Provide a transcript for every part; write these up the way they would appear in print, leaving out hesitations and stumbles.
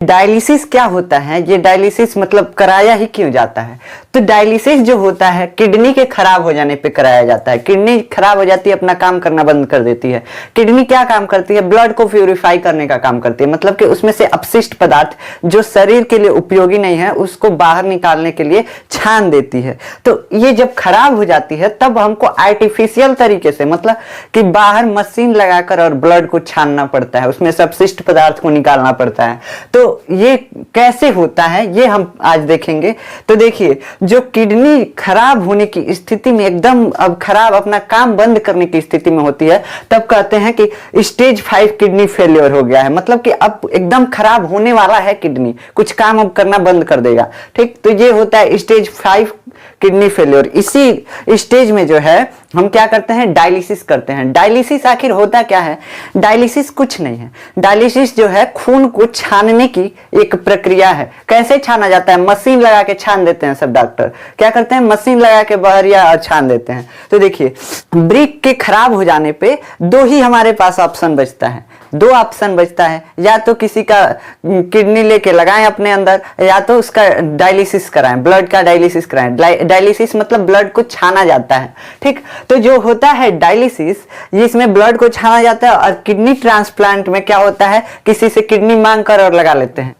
Dialysis क्या होता है, ये डायलिसिस मतलब कराया ही क्यों जाता है? तो डायलिसिस जो होता है किडनी के खराब हो जाने पे कराया जाता है। किडनी खराब हो जाती है, अपना काम करना बंद कर देती है। किडनी क्या काम करती है? ब्लड को प्यूरिफाई करने का काम करती है, मतलब कि उसमें से अपशिष्ट पदार्थ जो शरीर के लिए उपयोगी नहीं है उसको बाहर निकालने के लिए छान देती है। तो ये जब खराब हो जाती है तब हमको आर्टिफिशियल तरीके से, मतलब कि बाहर मशीन लगाकर और ब्लड को छानना पड़ता है, उसमें से अपशिष्ट पदार्थ को निकालना पड़ता है। तो ये कैसे होता है ये हम आज देखेंगे। तो देखिए, जो किडनी खराब होने की स्थिति में, एकदम अब खराब, अपना काम बंद करने की स्थिति में होती है, तब कहते हैं कि स्टेज 5 किडनी फेलियर हो गया है, मतलब कि अब एकदम खराब होने वाला है किडनी, कुछ काम अब करना बंद कर देगा। ठीक, तो ये होता है स्टेज 5 किडनी फेलियर। इसी स्टेज में जो है हम क्या करते हैं? डायलिसिस करते हैं। डायलिसिस आखिर होता क्या है? डायलिसिस कुछ नहीं है। डायलिसिस जो है खून को छानने की एक प्रक्रिया है। कैसे छाना जाता है? मशीन लगा के छान देते हैं सब डॉक्टर। क्या करते हैं? मशीन लगा के बहरिया छान देते हैं। तो देखिए, ब्रिक के खराब हो जाने पे दो ही हमारे पास ऑप्शन बचता है, दो ऑप्शन बचता है। या तो किसी का किडनी लेके लगाएं अपने अंदर, या तो उसका डायलिसिस कराएं, ब्लड का डायलिसिस कराएं। डायलिसिस मतलब ब्लड को छाना जाता है। ठीक, तो जो होता है डायलिसिस, इसमें ब्लड को छाना जाता है। और किडनी ट्रांसप्लांट में क्या होता है? किसी से किडनी मांग कर और लगा लेते हैं।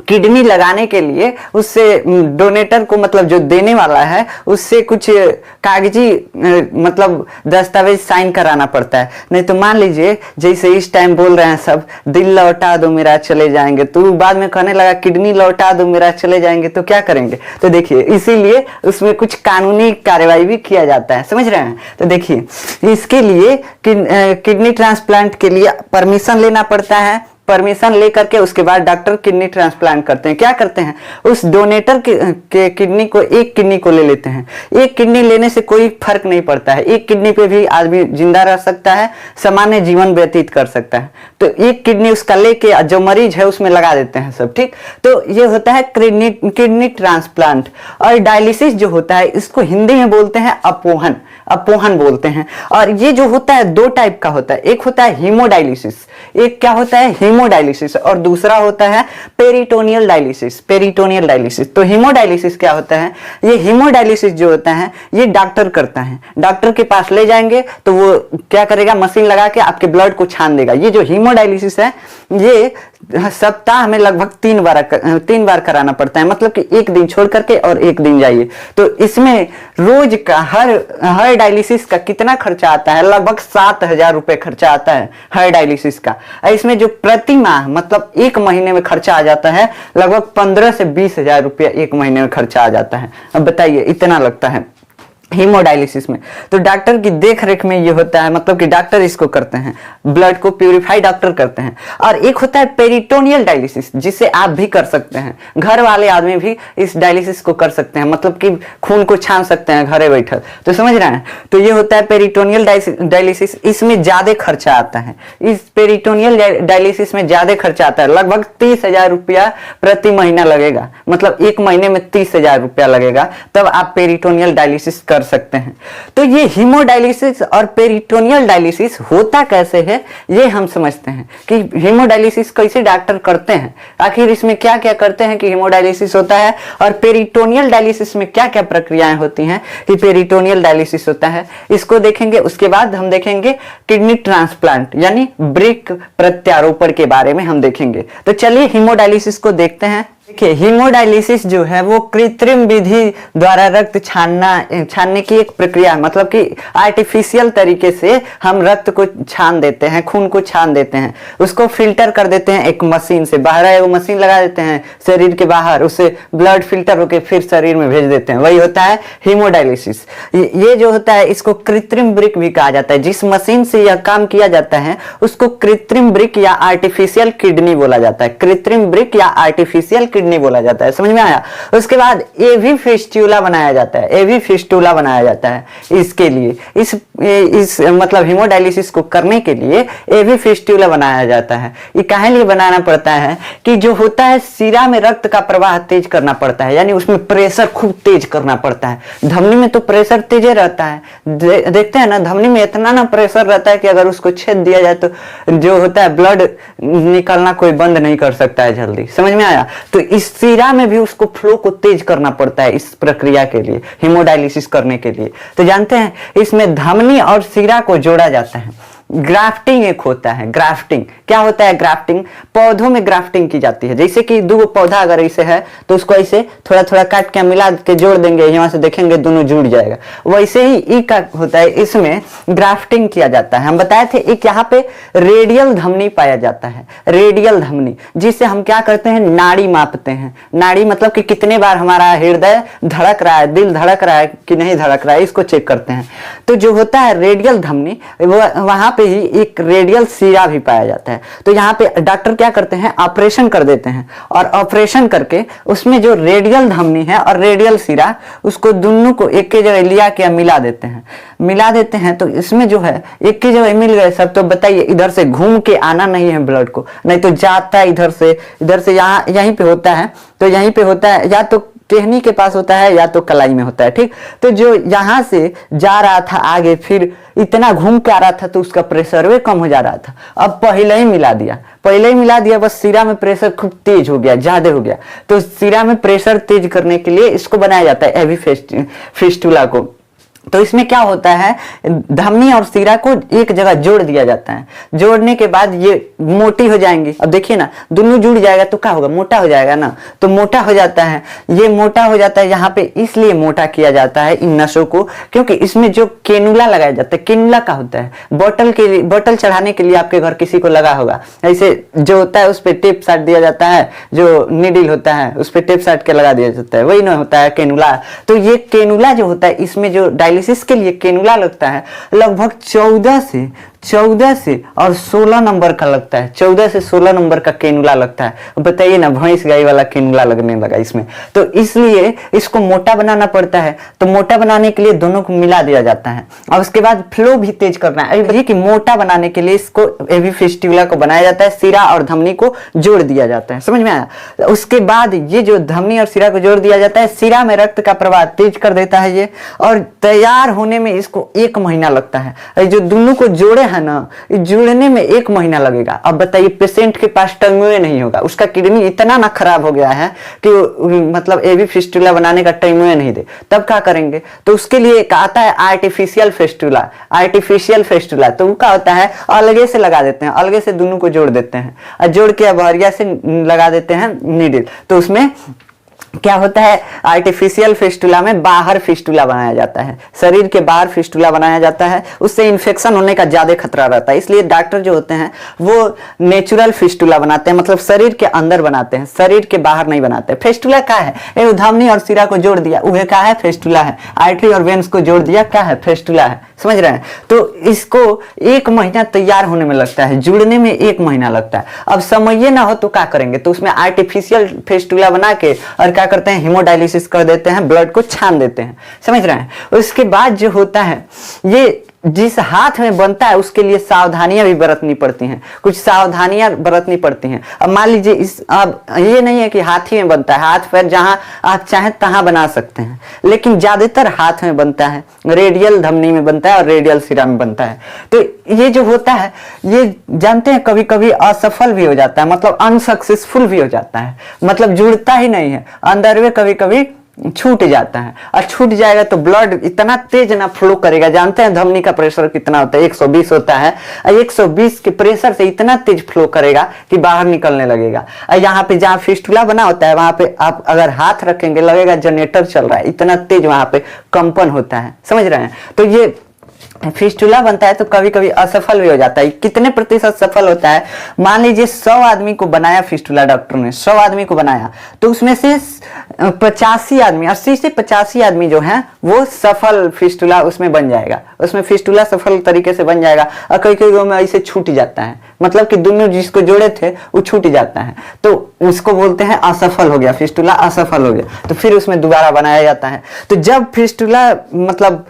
किडनी लगाने के लिए उससे डोनेटर को, मतलब जो देने वाला है, उससे कुछ कागजी मतलब दस्तावेज साइन कराना पड़ता है। नहीं तो मान लीजिए जैसे इस टाइम बोल रहे हैं सब, दिल लौटा दो मेरा चले जाएंगे, तो बाद में कहने लगा किडनी लौटा दो मेरा चले जाएंगे, तो क्या करेंगे? तो देखिए, इसीलिए उसमें कुछ कानूनी कार्रवाई भी किया जाता है, समझ रहे हैं? तो देखिए, इसके लिए किडनी ट्रांसप्लांट के लिए परमिशन लेना पड़ता है। परमिशन लेकर के उसके बाद डॉक्टर किडनी ट्रांसप्लांट करते हैं। क्या करते हैं? उस डोनेटर के किडनी को, एक किडनी को ले लेते हैं। एक किडनी लेने से कोई फर्क नहीं पड़ता है, एक किडनी पे भी आदमी जिंदा रह सकता है, सामान्य जीवन व्यतीत कर सकता है। तो एक किडनी उसका लेके जो मरीज है उसमें लगा देते हैं सब। ठीक, तो ये होता है किडनी ट्रांसप्लांट। और डायलिसिस जो होता है इसको हिंदी में बोलते हैं अपोहन, अपोहन बोलते हैं। और ये जो होता है दो टाइप का होता है, एक होता है हीमोडायलिसिस, एक क्या होता है? हीमोडायलिसिस, और दूसरा होता है पेरिटोनियल डायलिसिस। पेरिटोनियल डायलिसिस, तो हीमोडायलिसिस क्या होता है? ये हीमोडायलिसिस जो होता है ये डॉक्टर करता है। डॉक्टर के पास ले जाएंगे तो वो क्या करेगा? मशीन लगा के आपके ब्लड को छान देगा। ये जो हीमोडायलिसिस है ये सप्ताह में लगभग 3 बार कराना पड़ता है, मतलब कि एक दिन छोड़ करके और एक दिन जाइए। तो इसमें रोज का हर डायलिसिस का कितना खर्चा आता है? लगभग 7,000 रुपए खर्चा आता है हर डायलिसिस का। इसमें जो प्रति माह, मतलब एक महीने में खर्चा आ जाता है लगभग 15 से 20,000 रुपया एक महीने में खर्चा आ जाता है। अब बताइए, इतना लगता है हीमोडायलिसिस में। तो डॉक्टर की देख रेख में ये होता है, मतलब कि डॉक्टर इसको करते हैं, ब्लड को प्यूरिफाई डॉक्टर करते हैं। और एक होता है पेरिटोनियल डायलिसिस, जिसे आप भी कर सकते हैं, घर वाले आदमी भी इस डायलिसिस को कर सकते हैं, मतलब कि खून को छान सकते हैं घरे बैठे। तो समझ रहे हैं? तो ये होता है पेरिटोनियल डायलिसिस। इसमें ज्यादा खर्चा आता है, इस पेरिटोनियल डायलिसिस में ज्यादा खर्चा आता है, लगभग 30,000 रुपया प्रति महीना लगेगा, मतलब एक महीने में 30,000 रुपया लगेगा, तब आप पेरिटोनियल डायलिसिस कर सकते हैं। तो ये हीमोडायलिसिस और पेरिटोनियल डायलिसिस होता कैसे है ये हम समझते हैं कि हीमोडायलिसिस कैसे डॉक्टर करते हैं, आखिर इसमें क्या क्या करते हैं कि हीमोडायलिसिस होता है, और पेरिटोनियल डायलिसिस में क्या क्या प्रक्रियाएं होती हैं कि पेरिटोनियल डायलिसिस होता है, इसको देखेंगे। उसके बाद हम देखेंगे किडनी ट्रांसप्लांट यानी ब्रिक प्रत्यारोपण के बारे में हम देखेंगे। तो चलिए हीमोडायलिसिस को देखते हैं। देखिए, हीमोडायलिसिस जो है वो कृत्रिम विधि द्वारा रक्त छानने की एक प्रक्रिया है, मतलब कि आर्टिफिशियल तरीके से हम रक्त को छान देते हैं, खून को छान देते हैं, उसको फिल्टर कर देते हैं एक मशीन से। बाहर वो मशीन लगा देते हैं शरीर के बाहर, उससे ब्लड फिल्टर होकर फिर शरीर में भेज देते हैं, वही होता है हीमोडायलिसिस। ये जो होता है इसको कृत्रिम ब्रिक भी कहा जाता है। जिस मशीन से यह काम किया जाता है उसको कृत्रिम ब्रिक या आर्टिफिशियल किडनी बोला जाता है। कृत्रिम ब्रिक या आर्टिफिशियल किडनी बोला जाता है। समझ में आया? उसके बाद एवी फिस्टुला बनाया जाता है, एवी फिस्टुला बनाया जाता है इसके लिए, इस मतलब हीमोडायलिसिस को करने के लिए एवी फिस्टुला बनाया जाता है। ये काहे लिए बनाना पड़ता है कि जो होता है सिरा में रक्त का प्रवाह तेज करना पड़ता है, यानी उसमें प्रेशर खूब तेज करना पड़ता है। धमनी में तो प्रेशर तेज रहता है, देखते हैं ना, धमनी में इतना ना प्रेशर रहता है कि अगर उसको छेद दिया जाए तो जो होता है ब्लड निकलना कोई बंद नहीं कर सकता है जल्दी। समझ में आया? तो इस सिरा में भी उसको फ्लो को तेज करना पड़ता है इस प्रक्रिया के लिए, हीमोडायलिसिस करने के लिए। तो जानते हैं इसमें धमनी और सिरा को जोड़ा जाता है। ग्राफ्टिंग एक होता है। ग्राफ्टिंग क्या होता है? ग्राफ्टिंग पौधों में ग्राफ्टिंग की जाती है। जैसे कि दो पौधा अगर ऐसे है तो उसको ऐसे थोड़ा थोड़ा काट के मिला के जोड़ देंगे, यहाँ से देखेंगे दोनों जुड़ जाएगा। वैसे ही ई का होता है, इसमें ग्राफ्टिंग किया जाता है। हम बताए थे एक यहाँ पे रेडियल धमनी पाया जाता है, रेडियल धमनी, जिससे हम क्या करते हैं, नाड़ी मापते हैं। नाड़ी मतलब कि कितने बार हमारा हृदय धड़क रहा है, दिल धड़क रहा है कि नहीं धड़क रहा है, इसको चेक करते हैं। तो जो होता है रेडियल धमनी, वहां ही एक रेडियल सिरा भी पाया जाता है। तो यहाँ पे डॉक्टर क्या करते हैं, ऑपरेशन कर देते हैं, और ऑपरेशन करके उसमें जो रेडियल धमनी है और रेडियल सिरा, उसको दोनों को एक के जगह लिया के मिला देते हैं, मिला देते हैं। तो इसमें जो है एक के जगह मिल गए सब। तो बताइए इधर से घूम के आना नहीं है ब्लड को, नहीं तो जाता है इधर से यहाँ, यहीं पे होता है। तो यहीं पे होता है, या तो टहनी के पास होता है या तो कलाई में होता है, ठीक। तो जो यहाँ से जा रहा था आगे, फिर इतना घूम के आ रहा था तो उसका प्रेशर वे कम हो जा रहा था। अब पहले ही मिला दिया, बस सिरा में प्रेशर खूब तेज हो गया, ज्यादा हो गया। तो सिरा में प्रेशर तेज करने के लिए इसको बनाया जाता है एवी फिस्टुला को। तो इसमें क्या होता है, धमनी और सिरा को एक जगह जोड़ दिया जाता है। जोड़ने के बाद ये मोटी हो जाएंगी। अब देखिए ना, दोनों जुड़ जाएगा तो क्या होगा, मोटा हो जाएगा ना। तो मोटा हो जाता है, ये मोटा हो जाता है यहाँ पे, इसलिए मोटा किया जाता है इन नसों को, क्योंकि इसमें जो केनुला लगाया जाता है। केनुला क्या होता है, बोतल चढ़ाने के लिए आपके घर किसी को लगा होगा, ऐसे जो होता है उस पर टेप साट दिया जाता है, जो निडिल होता है उस पर टेप साट के लगा दिया जाता है, वही ना होता है केनुला। तो ये केनुला जो होता है, इसमें जो डायलिसिस के लिए केनुला लगता है, लगभग 14 से और 16 नंबर का लगता है। 14 से 16 नंबर का केनुला लगता है। बताइए ना, भैंस गाय वाला केनुला लगने लगा इसमें। तो इसलिए इसको मोटा बनाना पड़ता है। तो मोटा बनाने के लिए दोनों को मिला दिया जाता है, और उसके बाद फ्लो भी तेज करना है। अभी कि मोटा बनाने के लिए इसको एवी फिस्टुला को बनाया जाता है, सिरा और धमनी को जोड़ दिया जाता है। समझ में आया? उसके बाद ये जो धमनी और सिरा को जोड़ दिया जाता है, सिरा में रक्त का प्रवाह तेज कर देता है ये, और तैयार होने में इसको 1 महीना लगता है। जो दोनों को जोड़े है ना, जुड़ने में 1 महीना लगेगा। अब बताइए, पेशेंट के पास टाइम नहीं होगा, उसका किडनी इतना ना खराब हो गया है कि मतलब एवी फिस्टुला बनाने का टाइम नहीं दे, तब क्या करेंगे? तो उसके लिए एक आता है आर्टिफिशियल फिस्टुला। तो वो क्या होता है, अलगे से लगा देते हैं, अलगे से दोनों को जोड़ देते हैं, और जोड़ के अब हरिया से लगा देते हैं नीडल। तो उसमें क्या होता है, आर्टिफिशियल फिस्टुला में बाहर फिस्टुला बनाया जाता है, शरीर के बाहर फिस्टुला बनाया जाता है। उससे इन्फेक्शन होने का ज्यादा खतरा रहता है, इसलिए डॉक्टर जो होते हैं वो नेचुरल फिस्टुला बनाते हैं, मतलब शरीर के अंदर बनाते हैं, शरीर के बाहर नहीं बनाते। फिस्टुला क्या है, ये धमनी और सिरा को जोड़ दिया, वह क्या है, फिस्टुला है। आर्टरी और वेन्स को जोड़ दिया, क्या है, फिस्टुला है। समझ रहे हैं? तो इसको 1 महीना तैयार होने में लगता है, जुड़ने में 1 महीना लगता है। अब समय ना हो तो क्या करेंगे, तो उसमें आर्टिफिशियल फिस्टुला बना के और क्या करते हैं, हीमोडायलिसिस कर देते हैं, ब्लड को छान देते हैं। समझ रहे हैं? उसके बाद जो होता है, ये जिस हाथ में बनता है उसके लिए सावधानियां भी बरतनी पड़ती हैं, कुछ सावधानियां बरतनी पड़ती हैं। अब मान लीजिए अब ये नहीं है कि हाथ ही में बनता है, हाथ पैर जहां आप चाहें तहां बना सकते हैं, लेकिन ज्यादातर हाथ में बनता है, रेडियल धमनी में बनता है और रेडियल सिरा में बनता है। तो ये जो होता है, ये जानते हैं कभी कभी असफल भी हो जाता है, मतलब अनसक्सेसफुल भी हो जाता है, मतलब जुड़ता ही नहीं है, अंदर में कभी कभी छूट जाता है। और छूट जाएगा तो ब्लड इतना तेज ना फ्लो करेगा। जानते हैं धमनी का प्रेशर कितना होता है, 120 होता है। 120 के प्रेशर से इतना तेज फ्लो करेगा कि बाहर निकलने लगेगा। यहाँ पे जहाँ फिस्टुला बना होता है, वहां पे आप अगर हाथ रखेंगे लगेगा जनरेटर चल रहा है, इतना तेज वहां पे कंपन होता है। समझ रहे हैं? तो ये फिस्टुला बनता है तो कभी कभी असफल भी हो जाता है। कितने प्रतिशत सफल होता है? मान लीजिए 100 आदमी को बनाया फिस्टुला, डॉक्टर ने 100 आदमी को बनाया तो उसमें से 85 आदमी, 80 से 85 आदमी जो है वो सफल फिस्टुला उसमें बन जाएगा, उसमें फिस्टुला सफल तरीके से बन जाएगा। और कई कई में ऐसे छूट जाता है, मतलब कि दोनों जिसको जोड़े थे वो छूट जाता है, तो उसको बोलते हैं असफल हो गया, फिस्टुला असफल हो गया। तो फिर उसमें दोबारा बनाया जाता है। तो जब फिस्टुला मतलब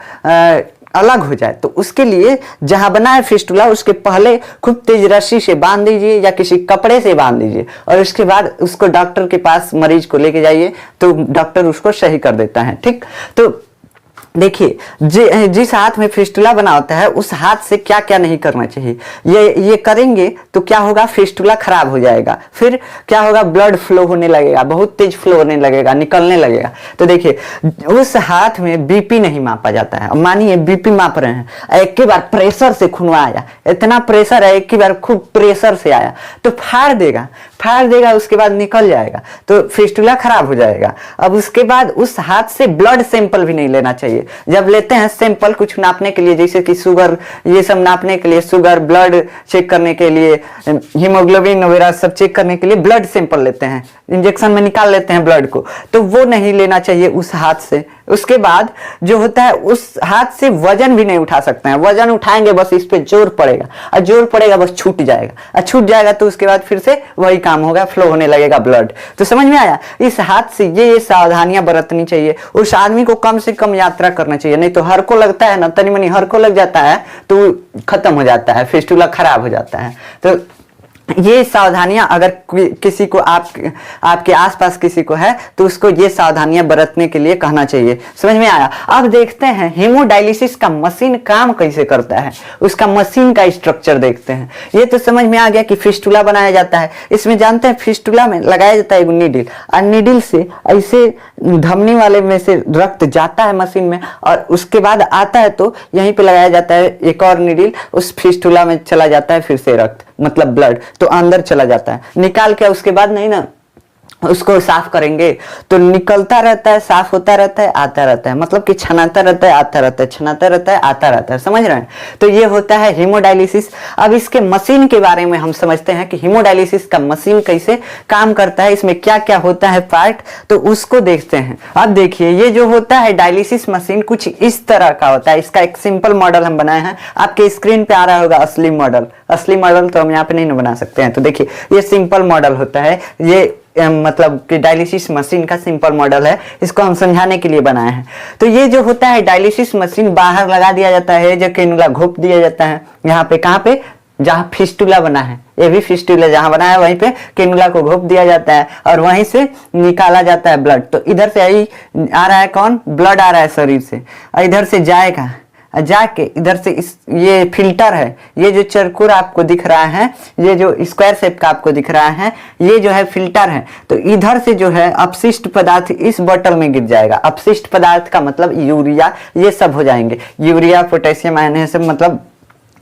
अलग हो जाए तो उसके लिए जहां बना है फिस्टुला उसके पहले खूब तेज रस्सी से बांध दीजिए या किसी कपड़े से बांध दीजिए, और उसके बाद उसको डॉक्टर के पास मरीज को लेके जाइए तो डॉक्टर उसको सही कर देता है। ठीक, तो देखिए जिस हाथ में फिस्टुला बना होता है उस हाथ से क्या क्या नहीं करना चाहिए। ये करेंगे तो क्या होगा, फिस्टुला खराब हो जाएगा, फिर क्या होगा, ब्लड फ्लो होने लगेगा, बहुत तेज फ्लो होने लगेगा, निकलने लगेगा। तो देखिए उस हाथ में बीपी नहीं मापा जाता है। मानिए बीपी माप रहे हैं, एक ही बार प्रेशर से खून आया, इतना प्रेशर है, एक ही बार खूब प्रेशर से आया तो फाड़ देगा, उसके बाद निकल जाएगा, तो फिस्टुला खराब हो जाएगा। अब उसके बाद उस हाथ से ब्लड सैंपल भी नहीं लेना चाहिए। जब लेते हैं सैंपल कुछ नापने के लिए, जैसे कि शुगर, ये सब नापने के लिए, शुगर, ब्लड चेक करने के लिए, हीमोग्लोबिन वगैरह सब चेक करने के लिए ब्लड सैंपल लेते हैं, इंजेक्शन में निकाल लेते हैं ब्लड को, तो वो नहीं लेना चाहिए उस हाथ से। उसके बाद जो होता है उस हाथ से वजन भी नहीं उठा सकते हैं, वजन उठाएंगे बस इस पे जोर पड़ेगा, और जोर पड़ेगा बस छूट जाएगा, और छूट जाएगा तो उसके बाद फिर से वही काम होगा, फ्लो होने लगेगा ब्लड। तो समझ में आया, इस हाथ से ये सावधानियां बरतनी चाहिए। उस आदमी को कम से कम यात्रा करना चाहिए, नहीं तो हर को लगता है ना, तनी मनी हर को लग जाता है तो खत्म हो जाता है, फिस्टुला खराब हो जाता है। तो ये सावधानियां अगर किसी को आपके आसपास किसी को है तो उसको ये सावधानियां बरतने के लिए कहना चाहिए। समझ में आया। अब देखते हैं हेमोडायलिसिस का मशीन काम कैसे करता है, उसका मशीन का स्ट्रक्चर देखते हैं। ये तो समझ में आ गया कि फिस्टुला बनाया जाता है। इसमें जानते हैं फिस्टुला में लगाया जाता है एक नीडल, और नीडल से ऐसे धमनी वाले में से रक्त जाता है मशीन में, और उसके बाद आता है तो यहीं पे लगाया जाता है एक और नीडल, उस फिस्टुला में चला जाता है फिर से रक्त, मतलब ब्लड, तो अंदर चला जाता है। निकाल के उसके बाद नहीं ना उसको साफ करेंगे तो निकलता रहता है, साफ होता रहता है, आता रहता है, मतलब कि छनाता रहता है, आता रहता है, छनाता रहता है, आता रहता है। समझ रहे हैं। तो ये होता है हेमोडायलिसिस। अब इसके मशीन के बारे में हम समझते हैं कि हेमोडायलिसिस का मशीन कैसे काम करता है, इसमें क्या क्या होता है पार्ट, तो उसको देखते हैं। अब देखिए ये जो होता है डायलिसिस मशीन कुछ इस तरह का होता है। इसका एक सिंपल मॉडल हम बनाए हैं, आपके स्क्रीन पे आ रहा होगा असली मॉडल। असली मॉडल तो हम यहाँ पे नहीं बना सकते हैं। तो देखिए ये सिंपल मॉडल होता है, ये मतलब कि डायलिसिस मशीन का सिंपल मॉडल है, इसको हम समझाने के लिए बनाए हैं। तो ये जो होता है डायलिसिस मशीन बाहर लगा दिया जाता है, जो कैनुला घोप दिया जाता है यहाँ पे, कहाँ पे, जहाँ फिस्टुला बना है, ये भी फिस्टुला जहाँ बना है वहीं पे कैनुला को घोप दिया जाता है और वहीं से निकाला जाता है ब्लड। तो इधर से आई आ रहा है कौन, ब्लड आ रहा है शरीर से, और इधर से जाएगा, जाके इधर से इस ये फिल्टर है, ये जो चरकुर आपको दिख रहा है, ये जो स्क्वायर शेप का आपको दिख रहा है, ये जो है फिल्टर है। तो इधर से जो है अपशिष्ट पदार्थ इस बोतल में गिर जाएगा। अपशिष्ट पदार्थ का मतलब यूरिया, ये सब हो जाएंगे, यूरिया, पोटेशियम आयन, ये सब मतलब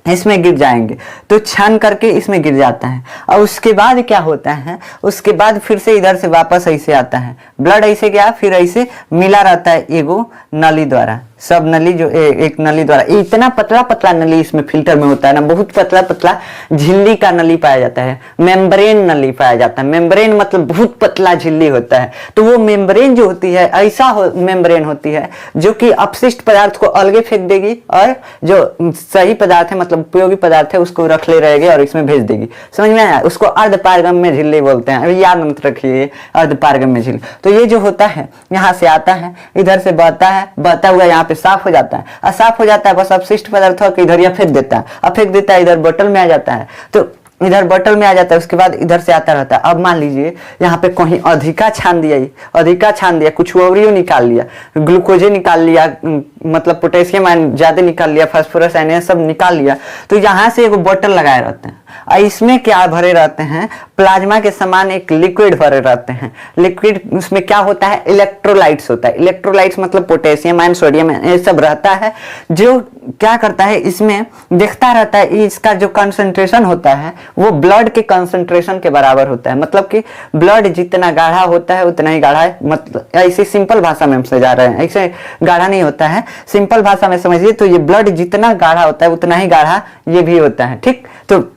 इसमें गिर जाएंगे। तो छान करके इसमें गिर जाता है, और उसके बाद क्या होता है, उसके बाद फिर से इधर से वापस ऐसे आता है ब्लड, ऐसे गया फिर ऐसे मिला रहता है एगो नली द्वारा, सब नली जो एक नली द्वारा, इतना पतला पतला नली इसमें फिल्टर में होता है ना, बहुत पतला पतला झिल्ली का नली पाया जाता है, मेम्ब्रेन नली पाया जाता है। मेम्ब्रेन मतलब बहुत पतला झिल्ली होता है। तो वो मेम्ब्रेन जो होती है ऐसा मेम्ब्रेन होती है जो कि अपशिष्ट पदार्थ को अलगे फेंक देगी, और जो सही पदार्थ है मतलब उपयोगी पदार्थ है उसको रख ले रहेगी और इसमें भेज देगी। समझ में आया। उसको अर्धपारगम्य झिल्ली बोलते हैं, अभी याद मत रखिए, अर्धपारगम्य झिल्ली। तो ये जो होता है यहाँ से आता है, इधर से बहता है, बहता हुआ यहाँ पे साफ हो जाता है, और साफ हो जाता है बस अपशिष्ट पदार्थ हो के इधर या फेंक देता है, अब फेंक देता है, इधर बोतल में आ जाता है। तो इधर बोतल में आ जाता है, उसके बाद इधर से आता रहता है। अब मान लीजिए यहाँ पे कहीं अधिका छान दिया, अधिका छान दिया, कुछ और निकाल लिया, ग्लूकोजे निकाल लिया, मतलब पोटेशियम आयन ज्यादा निकाल लिया, फास्फोरस आयन सब निकाल लिया, तो यहाँ से एक बोतल लगाए रहते हैं। और इसमें क्या भरे रहते हैं, प्लाज्मा के समान एक लिक्विड भरे रहते हैं। लिक्विड उसमें क्या होता है, इलेक्ट्रोलाइट्स होता है। इलेक्ट्रोलाइट्स मतलब पोटेशियम आयन, सोडियम आयन, ये सब रहता है, जो क्या करता है इसमें देखता रहता है। इसका जो कंसंट्रेशन होता है वो ब्लड के कंसंट्रेशन के बराबर होता है, मतलब कि ब्लड जितना गाढ़ा होता है उतना ही गाढ़ा है। मतलब ऐसी सिंपल भाषा में हम समझा रहे हैं, ऐसे गाढ़ा नहीं होता है, सिंपल भाषा में समझिए तो ये ब्लड जितना गाढ़ा होता है उतना ही गाढ़ा ये भी होता है। ठीक, तो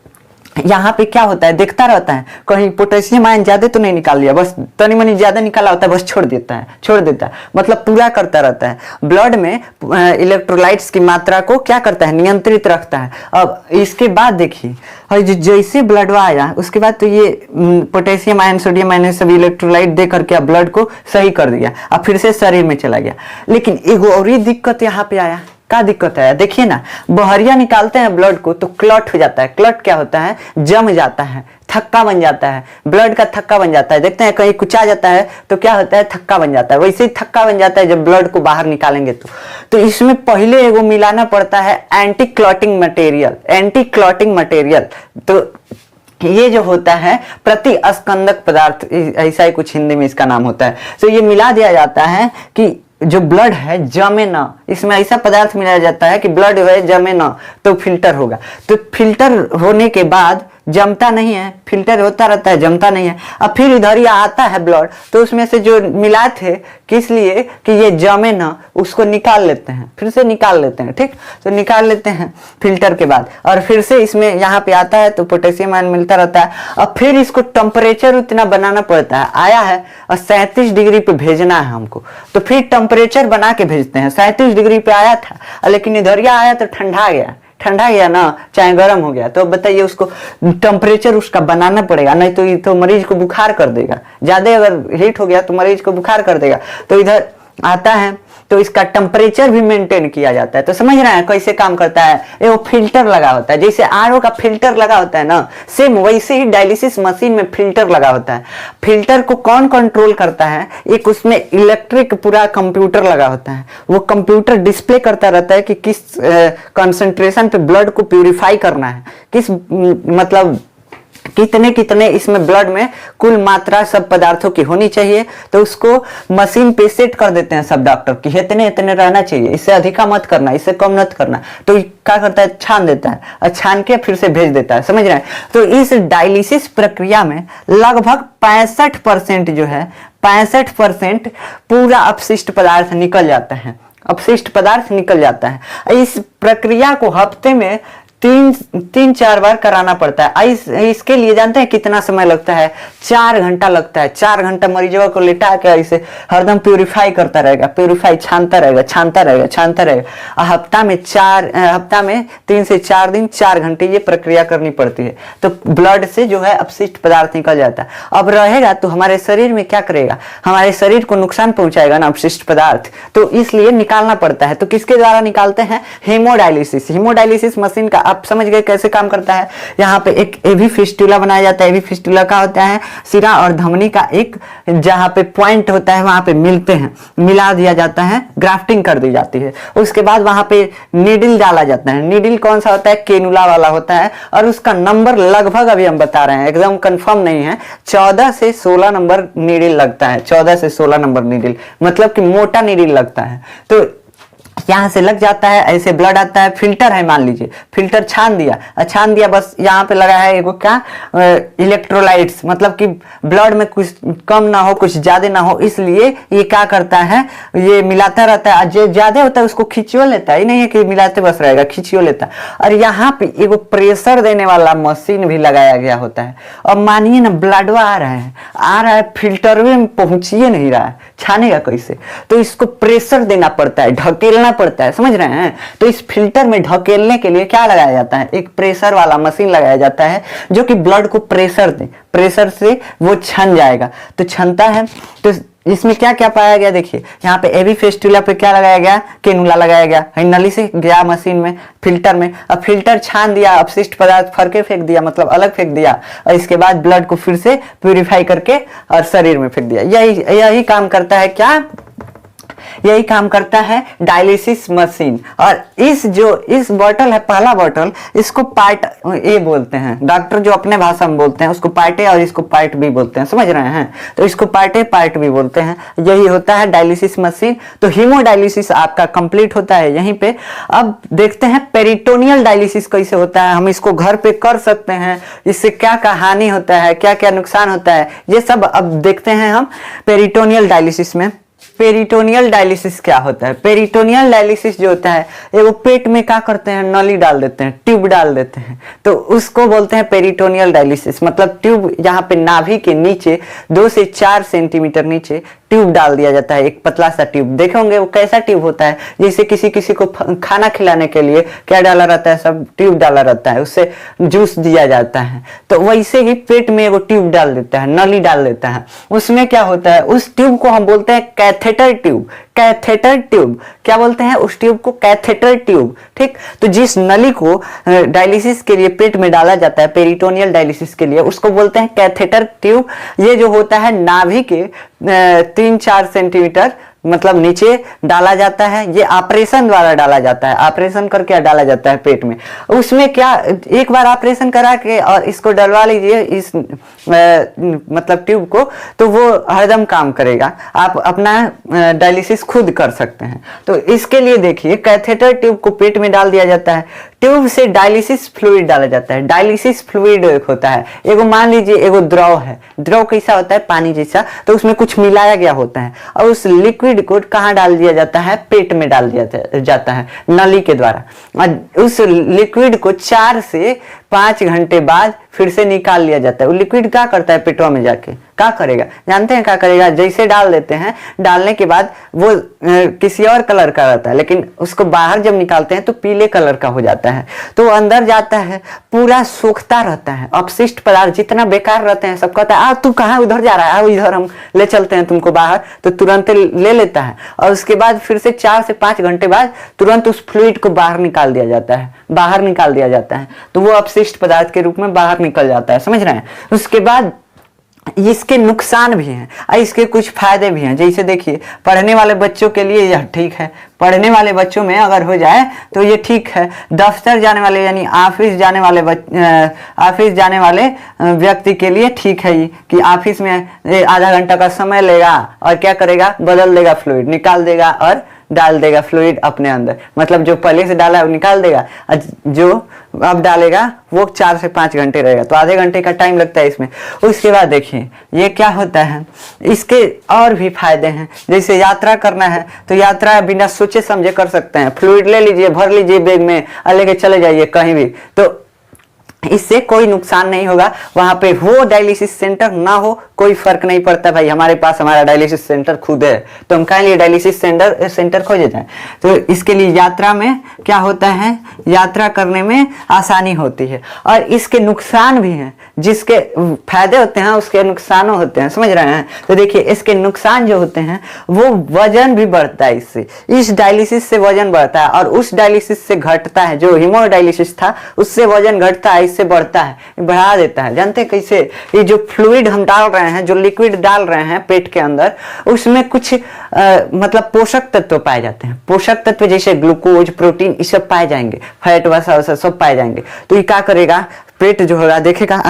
यहाँ पे क्या होता है, देखता रहता है, कहीं पोटेशियम आयन ज्यादा तो नहीं निकाल लिया, बस तनी मनी ज्यादा निकाला होता है, बस छोड़ देता है, मतलब पूरा करता रहता है। ब्लड में इलेक्ट्रोलाइट्स की मात्रा को क्या करता है, नियंत्रित रखता है। अब इसके बाद देखिए, जैसे ब्लड आया उसके बाद तो ये पोटेशियम आयन, सोडियम आयन सब इलेक्ट्रोलाइट दे करके अब ब्लड को सही कर दिया, अब फिर से शरीर में चला गया। लेकिन एक और ही दिक्कत यहाँ पे आया। क्या दिक्कत है, देखिए ना, बहरिया निकालते हैं ब्लड को तो क्लॉट हो जाता है। क्लॉट क्या होता है, जम जाता है, थक्का बन जाता है, ब्लड का थक्का बन जाता है। देखते हैं कहीं कुछ आ जाता है तो क्या होता है, थक्का बन जाता है। वैसे ही थक्का बन जाता है जब ब्लड को बाहर निकालेंगे तो इसमें पहले एगो मिलाना पड़ता है anti clotting material. Anti clotting material तो ये जो होता है प्रति अस्कंदक पदार्थ, ऐसा ही कुछ हिंदी में इसका नाम होता है। तो ये मिला दिया जाता है कि जो ब्लड है जमे ना, इसमें ऐसा पदार्थ मिलाया जाता है कि ब्लड है जमे ना तो फिल्टर होगा। तो फिल्टर होने के बाद जमता नहीं है, फिल्टर होता रहता है, जमता नहीं है। अब फिर इधर ही आता है ब्लड, तो उसमें से जो मिला थे किस लिए कि ये जमे ना, उसको निकाल लेते हैं, फिर से निकाल लेते हैं। ठीक, तो निकाल लेते हैं फिल्टर के बाद, और फिर से इसमें यहाँ पे आता है तो पोटेशियम आयन मिलता रहता है। अब फिर इसको टेम्परेचर उतना बनाना पड़ता है, आया है और 37 डिग्री पे भेजना है हमको, तो फिर टेम्परेचर बना के भेजते हैं। 37 डिग्री पे आया था लेकिन इधर आया तो ठंडा गया ना, चाहे गर्म हो गया, तो बताइए उसको टेम्परेचर उसका बनाना पड़ेगा, नहीं तो ये तो मरीज को बुखार कर देगा। ज्यादा अगर हीट हो गया तो मरीज को बुखार कर देगा। तो इधर आता है तो इसका टेम्परेचर भी मेंटेन किया जाता है। तो समझ रहे हैं कैसे काम करता है, ये वो फिल्टर लगा होता है, जैसे आरओ का फिल्टर लगा होता है ना, सेम वैसे ही डायलिसिस मशीन में फिल्टर लगा होता है। फिल्टर को कौन कंट्रोल करता है, एक उसमें इलेक्ट्रिक पूरा कंप्यूटर लगा होता है। वो कंप्यूटर डिस्प्ले करता रहता है कि किस कंसंट्रेशन पे ब्लड को प्यूरिफाई करना है, किस मतलब कितने इसमें ब्लड में कुल मात्रा सब पदार्थों की होनी चाहिए। तो उसको मशीन पे सेट कर देते हैं सब डॉक्टर कि इतने रहना चाहिए, इससे अधिका मत करना, इससे कम मत करना। तो क्या करता है, छान देता है और छान के फिर से भेज देता है। समझ रहे हैं। तो इस डायलिसिस प्रक्रिया में लगभग 65% जो है, 65% पूरा अपशिष्ट पदार्थ निकल जाता है, अपशिष्ट पदार्थ निकल जाता है। इस प्रक्रिया को हफ्ते में तीन चार बार कराना पड़ता है। इसके लिए जानते हैं कितना समय लगता है, 4 घंटा लगता है। 4 घंटा मरीजों को लेटा के इसे हरदम प्यूरिफाई करता रहेगा, प्यूरिफाई छानता रहेगा। हफ्ता में 3 से 4 दिन 4 घंटे ये प्रक्रिया करनी पड़ती है। तो ब्लड से जो है अपशिष्ट पदार्थ निकल जाता है। अब रहेगा तो हमारे शरीर में क्या करेगा, हमारे शरीर को नुकसान पहुंचाएगा ना अपशिष्ट पदार्थ, तो इसलिए निकालना पड़ता है। तो किसके द्वारा निकालते हैं, हेमोडायलिसिस। हेमोडायलिसिस मशीन का आप समझ गए कैसे काम करता है। यहाँ पे एक एवी फिस्टुला बनाया जाता है। एवी फिस्टुला का होता है सिरा और धमनी का एक जहाँ पे पॉइंट होता है, वहां पे मिलते हैं, मिला दिया जाता है, ग्राफ्टिंग कर दी जाती है। उसके बाद वहां पे नीडल डाला जाता है। नीडल कौन सा होता है, केनुला वाला होता है, और उसका नंबर लगभग अभी हम बता रहे हैं, एकदम कंफर्म नहीं है, 14 से 16 नंबर नीडल लगता है। 14 से 16 नंबर नीडल मतलब कि मोटा नीडल लगता है। तो यहाँ से लग जाता है, ऐसे ब्लड आता है। फिल्टर है, मान लीजिए फिल्टर छान दिया, बस यहाँ पे लगा है एगो क्या, इलेक्ट्रोलाइट्स, मतलब कि ब्लड में कुछ कम ना हो कुछ ज्यादा ना हो, इसलिए ये क्या करता है, ये मिलाता रहता है। जो ज्यादा होता है उसको खिंचियो लेता है, ही नहीं है कि मिलाते बस रहेगा, खिंचियो लेता है। और यहाँ पे एगो प्रेशर देने वाला मशीन भी लगाया गया होता है। अब मानिए ना ब्लडवा आ रहा है, फिल्टर में पहुंचिए नहीं रहा है, छानेगा कैसे, तो इसको प्रेशर देना पड़ता है, ढकेलना पड़ता है। समझ रहे हैं। तो इस फिल्टर में ढकेलने के लिए क्या लगाया जाता है, एक प्रेशर वाला मशीन लगाया जाता है जो कि ब्लड को प्रेशर दे, प्रेशर से वो छन जाएगा। तो छनता है। तो इसमें क्या क्या पाया गया, देखिए यहाँ पे एवी फिस्टुला पे क्या लगाया गया, केनुला लगाया गया, नली से गया मशीन में, फिल्टर में। अब फिल्टर छान दिया, अपशिष्ट पदार्थ फरके फेंक दिया, मतलब अलग फेंक दिया, और इसके बाद ब्लड को फिर से प्यूरिफाई करके और शरीर में फेंक दिया। यही काम करता है क्या, यही काम करता है डायलिसिस मशीन। और इस बॉटल है, पहला बॉटल, इसको पार्ट ए बोलते हैं, डॉक्टर जो अपने भाषा में बोलते हैं उसको पार्ट ए और इसको पार्ट बी बोलते हैं, समझ रहे हैं? तो इसको पार्ट ए पार्ट बी बोलते हैं। यही होता है डायलिसिस मशीन। तो हीमोडायलिसिस आपका कंप्लीट होता है यहीं पे। अब देखते हैं पेरिटोनियल डायलिसिस कैसे होता है, हम इसको घर पे कर सकते हैं, इससे क्या क्या हानि होता है, क्या क्या नुकसान होता है, ये सब अब देखते हैं हम पेरिटोनियल डायलिसिस में। पेरिटोनियल डायलिसिस क्या होता है? पेरिटोनियल डायलिसिस जो होता है, ये वो पेट में क्या करते हैं, नली डाल देते हैं, ट्यूब डाल देते हैं, तो उसको बोलते हैं पेरिटोनियल डायलिसिस। मतलब ट्यूब यहाँ पे नाभि के नीचे 2 से 4 सेंटीमीटर नीचे ट्यूब डाल दिया जाता है, एक पतला सा ट्यूब। देखे होंगे वो कैसा ट्यूब होता है, जैसे किसी किसी को खाना खिलाने के लिए क्या डाला रहता है, सब ट्यूब डाला रहता है, उससे जूस दिया जाता है। तो वैसे ही पेट में वो ट्यूब डाल देता है, नली डाल देता है। उसमें क्या होता है, उस ट्यूब को हम बोलते हैं कैथेटर ट्यूब। कैथेटर ट्यूब क्या बोलते हैं, उस ट्यूब को कैथेटर ट्यूब। ठीक, तो जिस नली को डायलिसिस के लिए पेट में डाला जाता है, पेरिटोनियल डायलिसिस के लिए, उसको बोलते हैं कैथेटर ट्यूब। ये जो होता है नाभि के 3-4 सेंटीमीटर मतलब नीचे डाला जाता है। ये ऑपरेशन द्वारा डाला जाता है, ऑपरेशन करके डाला जाता है पेट में। उसमें क्या, एक बार ऑपरेशन करा के और इसको डलवा लीजिए इस मतलब ट्यूब को, तो वो हरदम काम करेगा, आप अपना डायलिसिस खुद कर सकते हैं। तो इसके लिए देखिए, कैथेटर ट्यूब को पेट में डाल दिया जाता है, ट्यूब से डायलिसिस फ्लूइड डाला जाता है। डायलिसिस फ्लूइड होता है, एगो मान लीजिए एगो द्रव है, द्रव कैसा होता है, पानी जैसा, तो उसमें कुछ मिलाया गया होता है और उस लिक्विड को कहाँ डाल दिया जाता है, पेट में डाल दिया जाता है नली के द्वारा। और उस लिक्विड को 4 से 5 घंटे बाद फिर से निकाल लिया जाता है। वो लिक्विड क्या करता है, पेटवा में जाके क्या करेगा, जानते हैं क्या करेगा? जैसे डाल देते हैं, डालने के बाद वो किसी और कलर का रहता है, लेकिन उसको बाहर जब निकालते हैं तो पीले कलर का हो जाता है। तो अंदर जाता है, पूरा सूखता रहता है, अपशिष्ट पदार्थ जितना बेकार रहते हैं सब कहता है, आ तू कहाँ उधर जा रहा है, इधर हम ले चलते हैं तुमको बाहर, तो तुरंत ले लेता है। और उसके बाद फिर से 4 से 5 घंटे बाद तुरंत उस फ्लूइड को बाहर निकाल दिया जाता है, बाहर निकाल दिया जाता है, तो वो अपशिष्ट पदार्थ के रूप में बाहर निकल जाता है, समझ रहे हैं? उसके बाद इसके नुकसान भी हैं और इसके कुछ फायदे भी हैं। जैसे देखिए, पढ़ने वाले बच्चों के लिए यह ठीक है, पढ़ने वाले बच्चों में अगर हो जाए तो ये ठीक है। दफ्तर जाने वाले यानी ऑफिस जाने वाले व्यक्ति के लिए ठीक है ये, कि ऑफिस में आधा घंटा का समय लेगा और क्या करेगा, बदल देगा, फ्लूइड निकाल देगा और डाल देगा फ्लूइड अपने अंदर। मतलब जो पहले से डाला है वो निकाल देगा, जो अब डालेगा वो 4 से 5 घंटे रहेगा, तो आधे घंटे का टाइम लगता है इसमें। उसके बाद देखिए ये क्या होता है, इसके और भी फायदे हैं। जैसे यात्रा करना है तो यात्रा बिना सोचे समझे कर सकते हैं, फ्लूइड ले लीजिए, भर लीजिए बैग में और लेके चले जाइए कहीं भी, तो इससे कोई नुकसान नहीं होगा। वहां पे हो डायलिसिस सेंटर ना हो कोई फर्क नहीं पड़ता भाई, हमारे पास हमारा डायलिसिस सेंटर खुद है, तो हम कहीं लिए डायलिसिस सेंटर खोजे जाए। तो इसके लिए यात्रा में क्या होता है, यात्रा करने में आसानी होती है। और इसके नुकसान भी हैं, जिसके फायदे होते हैं उसके नुकसान होते हैं, समझ रहे हैं? तो देखिए इसके नुकसान जो होते हैं वो वजन भी बढ़ता है इससे, इस डायलिसिस से वजन बढ़ता है और उस डायलिसिस से घटता है। जो हीमोडायलिसिस था उससे वजन घटता है, इससे बढ़ता है, बढ़ा देता है। जानते हैं कैसे? ये जो फ्लूइड हम डाल रहे हैं, जो लिक्विड डाल रहे हैं पेट के अंदर, उसमें कुछ मतलब पोषक तत्व पाए जाते हैं। पोषक तत्व जैसे ग्लूकोज, प्रोटीन, ये सब पाए जाएंगे, फैट वसा सब पाए जाएंगे। तो ये क्या करेगा, पेट जो होगा देखेगा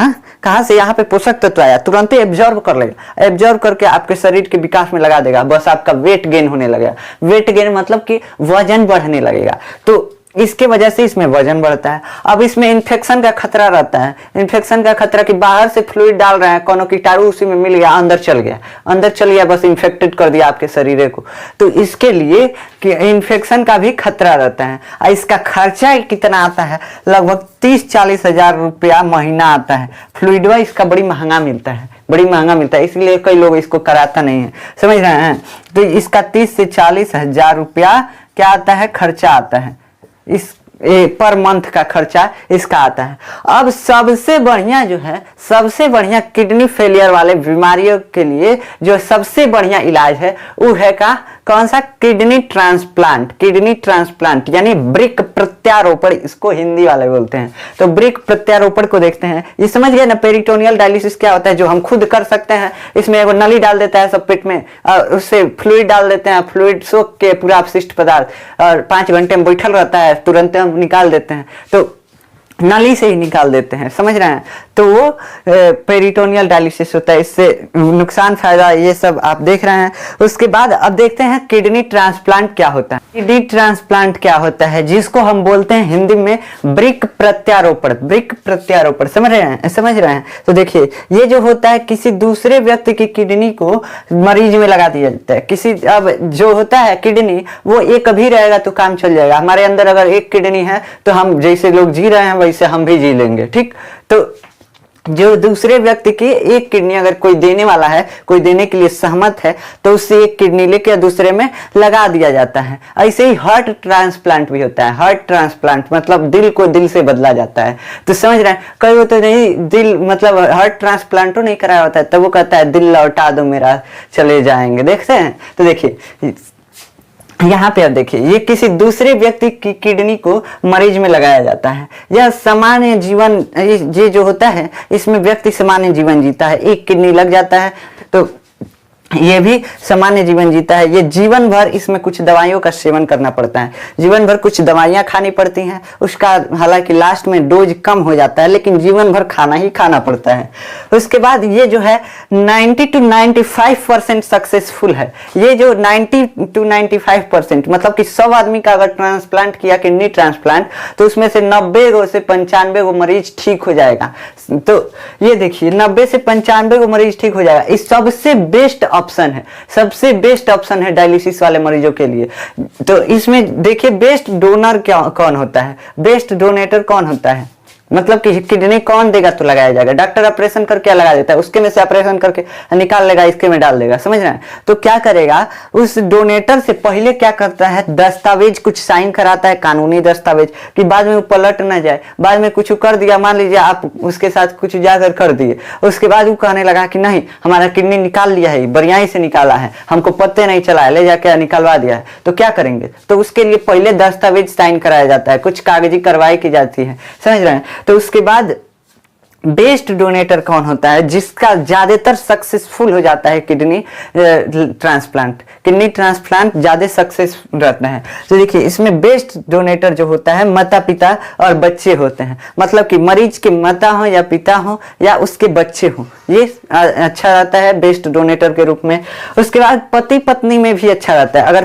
कहाँ से यहाँ पे पोषक तत्व आया, तुरंत ही एब्जॉर्ब कर लेगा, एब्जॉर्ब करके आपके शरीर के विकास में लगा देगा, बस आपका वेट गेन होने लगेगा। वेट गेन मतलब कि वजन बढ़ने लगेगा, तो इसके वजह से इसमें वजन बढ़ता है। अब इसमें इन्फेक्शन का खतरा रहता है, इन्फेक्शन का खतरा कि बाहर से फ्लूइड डाल रहे हैं, कोनो कीटाणु उसी में मिल गया, अंदर चल गया, बस इन्फेक्टेड कर दिया आपके शरीर को। तो इसके लिए कि इन्फेक्शन का भी खतरा रहता है। और इसका खर्चा कितना आता है, लगभग 30-40 हजार रुपया महीना आता है। फ्लूइडवा इसका बड़ी महंगा मिलता है, इसलिए कई लोग इसको कराता नहीं है, समझ रहे हैं? तो इसका 30 से 40 हजार रुपया क्या आता है, खर्चा आता है। पर मंथ का खर्चा इसका आता है। अब सबसे बढ़िया जो है, सबसे बढ़िया किडनी फेलियर वाले बीमारियों के लिए जो सबसे बढ़िया इलाज है वो है कौन सा? Kidney transplant. किडनी ट्रांसप्लांट यानी वृक्क प्रत्यारोपण, इसको हिंदी वाले बोलते हैं। तो वृक्क प्रत्यारोपण को देखते हैं। ये समझ गए ना पेरिटोनियल डायलिसिस क्या होता है, जो हम खुद कर सकते हैं। इसमें एगो नली डाल देता है सब पेट में और उससे फ्लूइड डाल देते हैं, फ्लूइड सोख के पूरा अपशिष्ट पदार्थ और 5 घंटे में बैठल रहता है, तुरंत हम निकाल देते हैं। तो नली से ही निकाल देते हैं, समझ रहे हैं। तो वो पेरिटोनियल डायलिसिस होता है। इससे नुकसान फायदा ये सब आप देख रहे हैं। उसके बाद अब देखते हैं किडनी ट्रांसप्लांट क्या होता है। किडनी ट्रांसप्लांट क्या होता है, जिसको हम बोलते हैं हिंदी में वृक्क प्रत्यारोपण। वृक्क प्रत्यारोपण समझ रहे हैं। तो देखिए ये जो होता है, किसी दूसरे व्यक्ति की किडनी को मरीज में लगा दिया जाता है। किसी अब जो होता है किडनी, वो एक अभी रहेगा तो काम चल जाएगा। हमारे अंदर अगर एक किडनी है तो हम जैसे लोग जी रहे हैं वैसे हम भी जी लेंगे, ठीक। तो जो दूसरे व्यक्ति की एक किडनी अगर कोई देने वाला है, कोई देने के लिए सहमत है, तो उससे एक किडनी लेकर दूसरे में लगा दिया जाता है। ऐसे ही हार्ट ट्रांसप्लांट भी होता है। हार्ट ट्रांसप्लांट मतलब दिल को दिल से बदला जाता है। तो समझ रहे हैं, कई होते नहीं दिल मतलब हार्ट ट्रांसप्लांट तो नहीं कराया होता है, तब वो कहता है दिल लौटा दो मेरा, चले जाएंगे। देखते हैं, तो देखिए यहाँ पे अब देखिए, ये किसी दूसरे व्यक्ति की किडनी को मरीज में लगाया जाता है। यह सामान्य जीवन, ये जो होता है इसमें व्यक्ति सामान्य जीवन जीता है। एक किडनी लग जाता है तो ये भी सामान्य जीवन जीता है। ये जीवन भर इसमें कुछ दवाइयों का सेवन करना पड़ता है, जीवन भर कुछ दवाइयाँ खानी पड़ती हैं। उसका हालांकि लास्ट में डोज कम हो जाता है, लेकिन जीवन भर खाना ही खाना पड़ता है। उसके बाद ये जो है 90 to 95% सक्सेसफुल है। ये जो 90 to 95% मतलब कि 100 आदमी का अगर ट्रांसप्लांट किया किडनी ट्रांसप्लांट, तो उसमें से 90 गो से 95 गो मरीज ठीक हो जाएगा। तो ये देखिए 90 से 95 गो मरीज ठीक हो जाएगा। इस सबसे बेस्ट ऑप्शन है, सबसे बेस्ट ऑप्शन है डायलिसिस वाले मरीजों के लिए। तो इसमें देखिए बेस्ट डोनर कौन होता है, बेस्ट डोनेटर कौन होता है, मतलब कि किडनी कौन देगा तो लगाया जाएगा। डॉक्टर ऑपरेशन करके लगा देता है, उसके में से ऑपरेशन करके निकाल लेगा, इसके में डाल देगा, समझ रहे हैं। तो क्या करेगा, उस डोनेटर से पहले क्या करता है, दस्तावेज कुछ साइन कराता है, कानूनी दस्तावेज, कि बाद में वो पलट ना जाए। बाद में कुछ कर दिया, मान लीजिए आप उसके साथ कुछ जाकर कर दिए, उसके बाद वो कहने लगा कि नहीं हमारा किडनी निकाल लिया है, बढ़िया से निकाला है, हमको पत्ते नहीं चला है, ले जाके निकलवा दिया है, तो क्या करेंगे। तो उसके लिए पहले दस्तावेज साइन कराया जाता है, कुछ कागजी कार्रवाई की जाती है, समझ रहे हैं। तो उसके बाद बेस्ट डोनेटर कौन होता है, जिसका ज्यादातर सक्सेसफुल हो जाता है किडनी ट्रांसप्लांट। किडनी ट्रांसप्लांट ज्यादा सक्सेस रहता है। तो देखिए इसमें बेस्ट डोनेटर जो होता है माता पिता और बच्चे होते हैं, मतलब कि मरीज के माता हो या पिता हो या उसके बच्चे हो, ये अच्छा रहता है बेस्ट डोनेटर के रूप में। उसके बाद पति पत्नी में भी अच्छा रहता है। अगर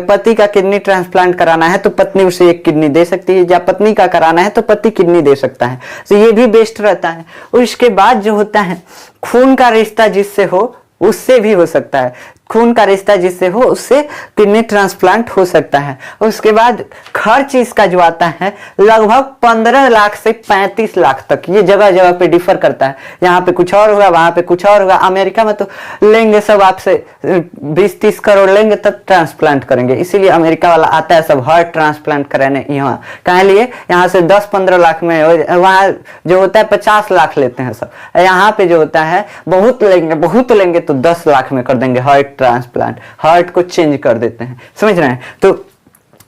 पति का किडनी ट्रांसप्लांट कराना है तो पत्नी उसे एक किडनी दे सकती है, या पत्नी का कराना है तो पति किडनी दे सकता है। तो ये भी बेस्ट रहता है। उसके बाद जो होता है खून का रिश्ता जिससे हो उससे भी हो सकता है, खून का रिश्ता जिससे हो उससे किडनी ट्रांसप्लांट हो सकता है। उसके बाद खर्च इसका जो आता है लगभग 15 लाख से 35 लाख तक, ये जगह जगह पे डिफर करता है। यहाँ पे कुछ और होगा, वहां पे कुछ और होगा। अमेरिका में तो लेंगे सब आपसे 20-30 करोड़ लेंगे तब ट्रांसप्लांट करेंगे, इसीलिए अमेरिका वाला आता है सब हार्ट ट्रांसप्लांट कराने यहाँ। कहे लिए यहाँ से 10-15 लाख में, वहाँ जो होता है 50 लाख लेते हैं सब। यहाँ पे जो होता है बहुत लेंगे तो 10 लाख में कर देंगे हार्ट ट्रांसप्लांट, हार्ट को चेंज कर देते हैं, समझ रहे हैं। तो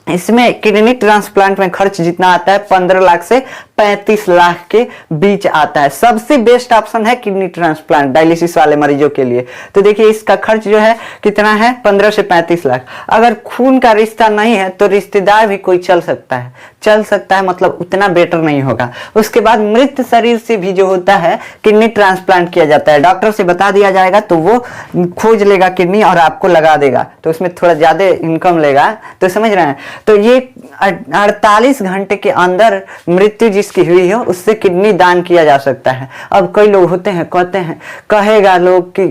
इसमें किडनी ट्रांसप्लांट में खर्च जितना आता है 15 लाख से 35 लाख के बीच आता है। सबसे बेस्ट ऑप्शन है किडनी ट्रांसप्लांट डायलिसिस वाले मरीजों के लिए। तो देखिए इसका खर्च जो है कितना है, 15 से 35 लाख। अगर खून का रिश्ता नहीं है तो रिश्तेदार भी कोई चल सकता है, मतलब उतना बेटर नहीं होगा। उसके बाद मृत शरीर से भी जो होता है किडनी ट्रांसप्लांट किया जाता है। डॉक्टर से बता दिया जाएगा तो वो खोज लेगा किडनी और आपको लगा देगा, तो उसमें थोड़ा ज्यादा इनकम लेगा। तो समझ रहे हैं। तो ये 48 घंटे के अंदर मृत्यु सर्विस की हुई हो उससे किडनी दान किया जा सकता है। अब कई लोग होते हैं कहते हैं, कहेगा लोग कि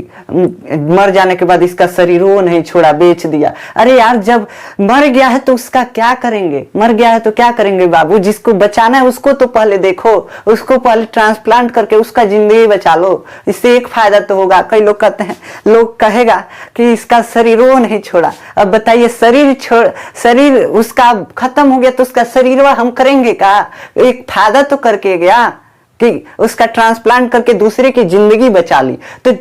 मर जाने के बाद इसका शरीर वो नहीं छोड़ा, बेच दिया। अरे यार, जब मर गया है तो उसका क्या करेंगे? मर गया है तो क्या करेंगे बाबू? जिसको बचाना है उसको तो पहले देखो, उसको पहले ट्रांसप्लांट करके उसका जिंदगी बचा लो। इससे एक फायदा तो होगा। कई लोग कहते हैं, लोग कहेगा कि इसका शरीर वो नहीं छोड़ा। अब बताइए, शरीर उसका खत्म हो गया तो उसका शरीर हम करेंगे क्या? एक फायदा तो करके गया कि उसका ट्रांसप्लांट करके दूसरे की जिंदगी बचा ली। तो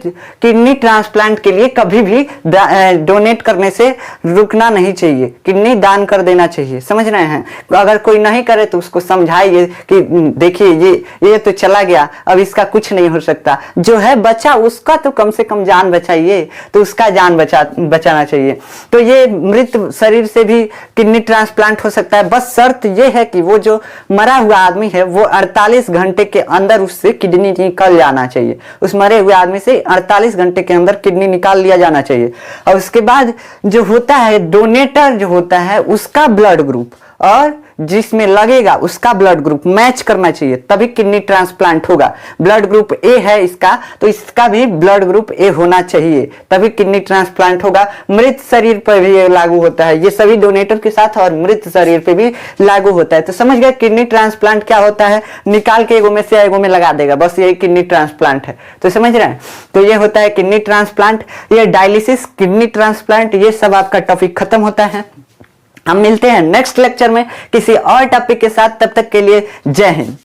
किडनी ट्रांसप्लांट के लिए कभी भी डोनेट करने से रुकना नहीं चाहिए, किडनी दान कर देना चाहिए। समझ रहे हैं? अगर कोई नहीं करे तो उसको समझाइए कि देखिए ये तो चला गया, अब इसका कुछ नहीं हो सकता। जो है बचा उसका तो कम से कम जान बचाइए, तो उसका जान बचाना चाहिए। तो ये मृत शरीर से भी किडनी ट्रांसप्लांट हो सकता है। बस शर्त ये है कि वो जो मरा हुआ आदमी है वो 48 घंटे के अंदर उससे किडनी निकल जाना चाहिए। उस मरे हुए आदमी से 48 घंटे के अंदर किडनी निकाल लिया जाना चाहिए। और उसके बाद जो होता है डोनेटर, जो होता है उसका ब्लड ग्रुप और जिसमें लगेगा उसका ब्लड ग्रुप मैच करना चाहिए, तभी किडनी ट्रांसप्लांट होगा। ब्लड ग्रुप ए है इसका, तो इसका भी ब्लड ग्रुप ए होना चाहिए, तभी किडनी ट्रांसप्लांट होगा। मृत शरीर पर भी ये लागू होता है, ये सभी डोनेटर के साथ और मृत शरीर पे भी लागू होता है। तो समझ गए किडनी ट्रांसप्लांट क्या होता है? निकाल के एगो में से एगो में लगा देगा, बस यही किडनी ट्रांसप्लांट है। तो समझ रहे हैं? तो ये होता है किडनी ट्रांसप्लांट, ये डायलिसिस, किडनी ट्रांसप्लांट, ये सब आपका टॉपिक खत्म होता है। हम मिलते हैं नेक्स्ट लेक्चर में किसी और टॉपिक के साथ। तब तक के लिए जय हिंद।